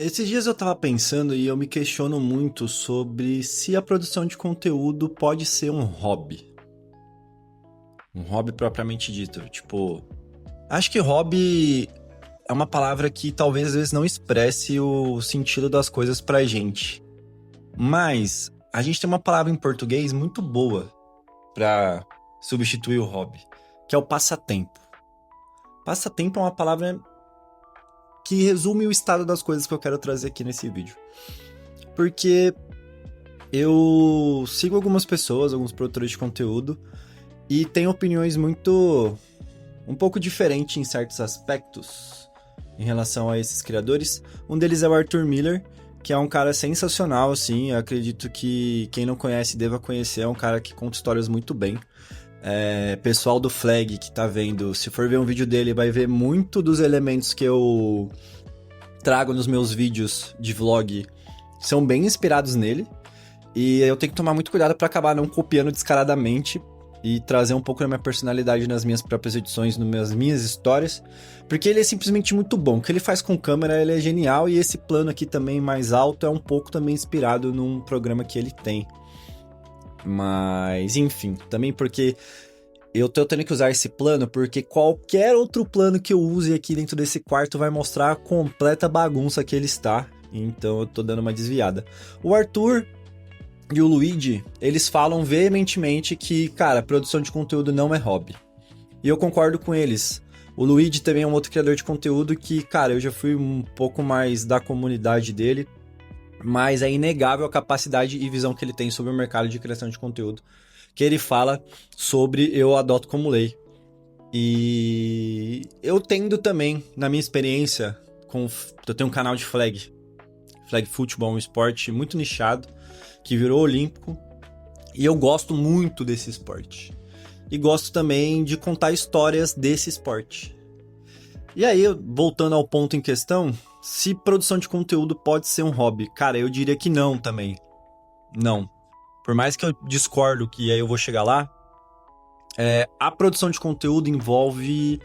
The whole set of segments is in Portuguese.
Esses dias eu tava pensando e eu me questiono muito sobre se a produção de conteúdo pode ser um hobby. Um hobby propriamente dito. Tipo, acho que hobby é uma palavra que talvez às vezes não expresse o sentido das coisas pra gente. Mas a gente tem uma palavra em português muito boa pra substituir o hobby, que é o passatempo. Passatempo é uma palavra que resume o estado das coisas que eu quero trazer aqui nesse vídeo. Porque eu sigo algumas pessoas, alguns produtores de conteúdo, e tenho opiniões um pouco diferentes em certos aspectos em relação a esses criadores. Um deles é o Arthur Miller, que é um cara sensacional, assim, eu acredito que quem não conhece deva conhecer, é um cara que conta histórias muito bem. Pessoal do Flag que tá vendo, se for ver um vídeo dele, vai ver muito dos elementos que eu trago nos meus vídeos de vlog, são bem inspirados nele. E eu tenho que tomar muito cuidado pra acabar não copiando descaradamente e trazer um pouco da minha personalidade nas minhas próprias edições, nas minhas histórias, porque ele é simplesmente muito bom. O que ele faz com câmera, ele é genial, e esse plano aqui também mais alto é um pouco também inspirado num programa que ele tem. Mas, enfim, também porque eu tô tendo que usar esse plano, porque qualquer outro plano que eu use aqui dentro desse quarto vai mostrar a completa bagunça que ele está, então eu tô dando uma desviada. O Arthur e o Luigi, eles falam veementemente que, cara, produção de conteúdo não é hobby. E eu concordo com eles. O Luigi também é um outro criador de conteúdo que, cara, eu já fui um pouco mais da comunidade dele, mas é inegável a capacidade e visão que ele tem sobre o mercado de criação de conteúdo, que ele fala sobre eu adoto como lei. E eu tendo também, na minha experiência, eu tenho um canal de Flag Futebol, um esporte muito nichado, que virou olímpico, e eu gosto muito desse esporte. E gosto também de contar histórias desse esporte. E aí, voltando ao ponto em questão, se produção de conteúdo pode ser um hobby, cara, eu diria que não também. Não. Por mais que eu discordo, que aí eu vou chegar lá, a produção de conteúdo envolve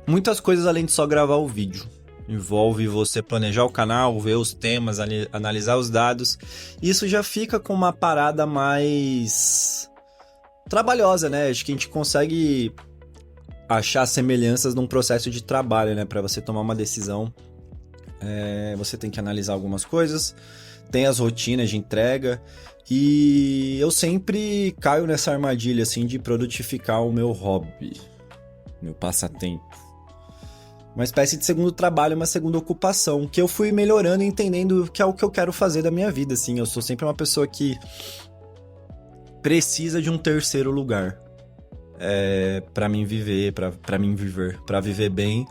muitas coisas além de só gravar o vídeo. Envolve você planejar o canal, ver os temas, analisar os dados. Isso já fica com uma parada mais trabalhosa, né? Acho que a gente consegue achar semelhanças num processo de trabalho, né? Para você tomar uma decisão, você tem que analisar algumas coisas, tem as rotinas de entrega, e eu sempre caio nessa armadilha, assim, de produtificar o meu hobby, meu passatempo. Uma espécie de segundo trabalho, uma segunda ocupação, que eu fui melhorando e entendendo que é o que eu quero fazer da minha vida, assim. Eu sou sempre uma pessoa que precisa de um terceiro lugar para mim viver, para viver bem.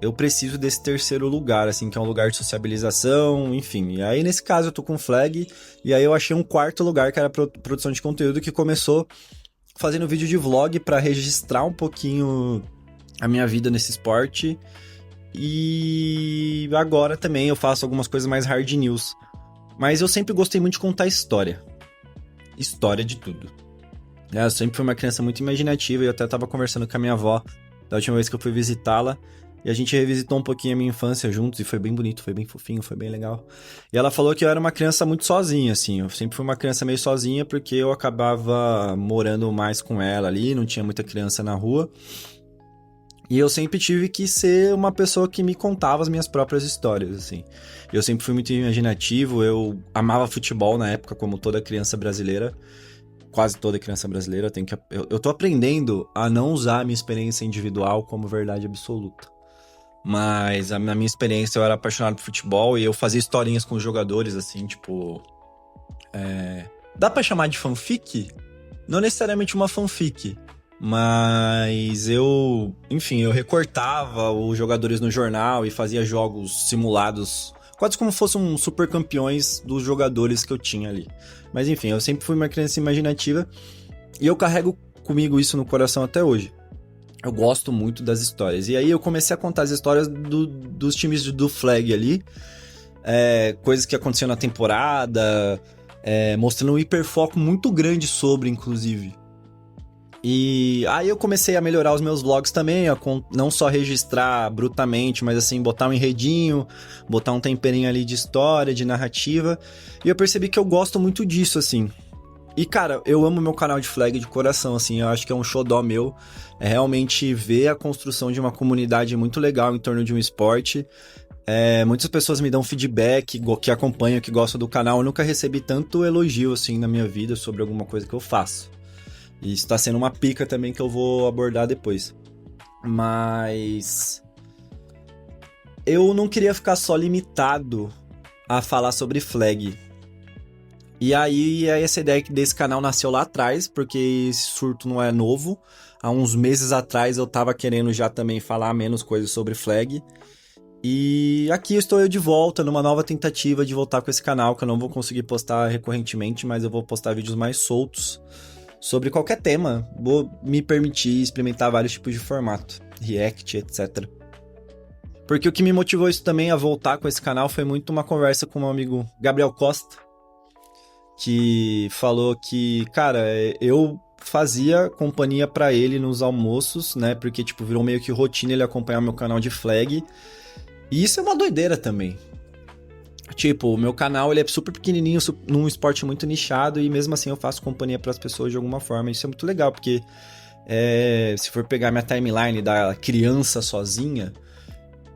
Eu preciso desse terceiro lugar, assim, que é um lugar de sociabilização, enfim. E aí, nesse caso, eu tô com Flag, e aí eu achei um quarto lugar, que era a produção de conteúdo, que começou fazendo vídeo de vlog para registrar um pouquinho a minha vida nesse esporte, e agora também eu faço algumas coisas mais hard news. Mas eu sempre gostei muito de contar história de tudo. Eu sempre fui uma criança muito imaginativa, e eu até tava conversando com a minha avó da última vez que eu fui visitá-la, e a gente revisitou um pouquinho a minha infância juntos, e foi bem bonito, foi bem fofinho, foi bem legal. E ela falou que eu era uma criança muito sozinha, assim, eu sempre fui uma criança meio sozinha, porque eu acabava morando mais com ela ali, não tinha muita criança na rua. E eu sempre tive que ser uma pessoa que me contava as minhas próprias histórias, assim. Eu sempre fui muito imaginativo, eu amava futebol na época, como toda criança brasileira. Quase toda criança brasileira. Eu tô aprendendo a não usar a minha experiência individual como verdade absoluta. Mas na minha experiência eu era apaixonado por futebol e eu fazia historinhas com os jogadores, assim, tipo... Dá pra chamar de fanfic? Não necessariamente uma fanfic, mas eu recortava os jogadores no jornal e fazia jogos simulados, quase como fossem um super campeões dos jogadores que eu tinha ali. Mas enfim, eu sempre fui uma criança imaginativa e eu carrego comigo isso no coração até hoje. Eu gosto muito das histórias. E aí eu comecei a contar as histórias dos times do Flag ali, coisas que aconteciam na temporada, mostrando um hiperfoco muito grande sobre, inclusive. E aí eu comecei a melhorar os meus vlogs também, não só registrar brutamente, mas assim, botar um enredinho, botar um temperinho ali de história, de narrativa. E eu percebi que eu gosto muito disso, assim. E, cara, eu amo meu canal de flag de coração, assim, eu acho que é um xodó meu. É realmente ver a construção de uma comunidade muito legal em torno de um esporte. Muitas pessoas me dão feedback, que acompanham, que gostam do canal. Eu nunca recebi tanto elogio, assim, na minha vida sobre alguma coisa que eu faço. E isso tá sendo uma pica também que eu vou abordar depois. Mas eu não queria ficar só limitado a falar sobre flag. E aí essa ideia desse canal nasceu lá atrás, porque esse surto não é novo. Há uns meses atrás eu tava querendo já também falar menos coisas sobre flag. E aqui estou eu de volta, numa nova tentativa de voltar com esse canal, que eu não vou conseguir postar recorrentemente, mas eu vou postar vídeos mais soltos sobre qualquer tema. Vou me permitir experimentar vários tipos de formato, react, etc. Porque o que me motivou isso também a voltar com esse canal foi muito uma conversa com meu amigo Gabriel Costa, que falou que, cara, eu fazia companhia pra ele nos almoços, né? Porque, tipo, virou meio que rotina ele acompanhar meu canal de flag. E isso é uma doideira também. Tipo, o meu canal ele é super pequenininho, num esporte muito nichado, e mesmo assim eu faço companhia pras pessoas de alguma forma. Isso é muito legal, porque se for pegar minha timeline da criança sozinha,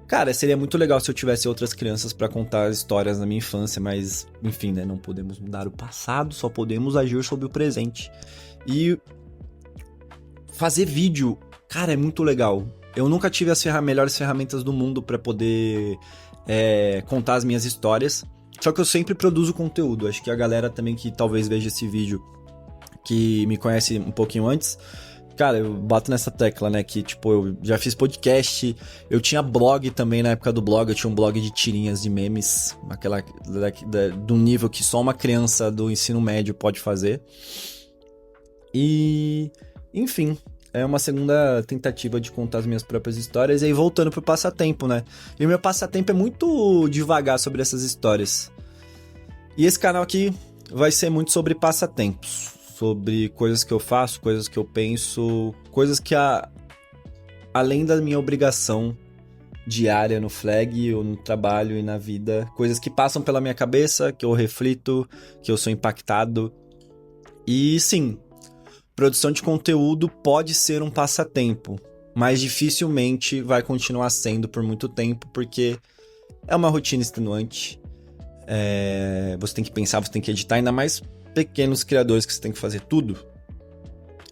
cara, seria muito legal se eu tivesse outras crianças pra contar histórias da minha infância, mas, enfim, né, não podemos mudar o passado, só podemos agir sobre o presente. E fazer vídeo, cara, é muito legal. Eu nunca tive as melhores ferramentas do mundo pra poder contar as minhas histórias, só que eu sempre produzo conteúdo. Acho que a galera também que talvez veja esse vídeo, que me conhece um pouquinho antes, cara, eu bato nessa tecla, né, que, tipo, eu já fiz podcast, eu tinha blog também na época do blog, eu tinha um blog de tirinhas de memes, aquela do nível que só uma criança do ensino médio pode fazer. E, enfim, é uma segunda tentativa de contar as minhas próprias histórias, e aí voltando pro passatempo, né, e o meu passatempo é muito devagar sobre essas histórias. E esse canal aqui vai ser muito sobre passatempos, sobre coisas que eu faço, coisas que eu penso, coisas que além da minha obrigação diária no flag, ou no trabalho e na vida, coisas que passam pela minha cabeça, que eu reflito, que eu sou impactado. E sim, produção de conteúdo pode ser um passatempo, mas dificilmente vai continuar sendo por muito tempo, porque é uma rotina extenuante. Você tem que pensar, você tem que editar, ainda mais pequenos criadores que você tem que fazer tudo.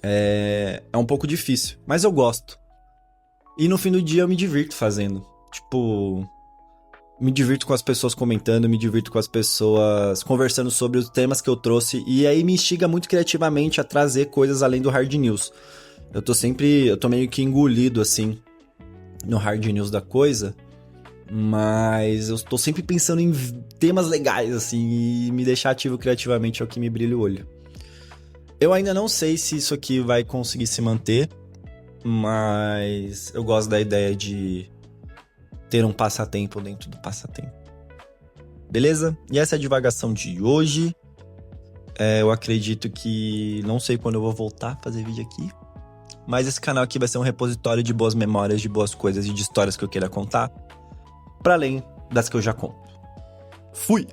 É um pouco difícil, mas eu gosto. E no fim do dia eu me divirto fazendo. Tipo, me divirto com as pessoas comentando, me divirto com as pessoas conversando sobre os temas que eu trouxe, e aí me instiga muito criativamente a trazer coisas além do hard news. Eu tô meio que engolido, assim, no hard news da coisa, mas eu tô sempre pensando em temas legais, assim, e me deixar ativo criativamente é o que me brilha o olho. Eu ainda não sei se isso aqui vai conseguir se manter, mas eu gosto da ideia de ter um passatempo dentro do passatempo. Beleza? E essa é a divagação de hoje. Eu acredito que não sei quando eu vou voltar a fazer vídeo aqui, mas esse canal aqui vai ser um repositório de boas memórias, de boas coisas e de histórias que eu queira contar, para além das que eu já conto. Fui!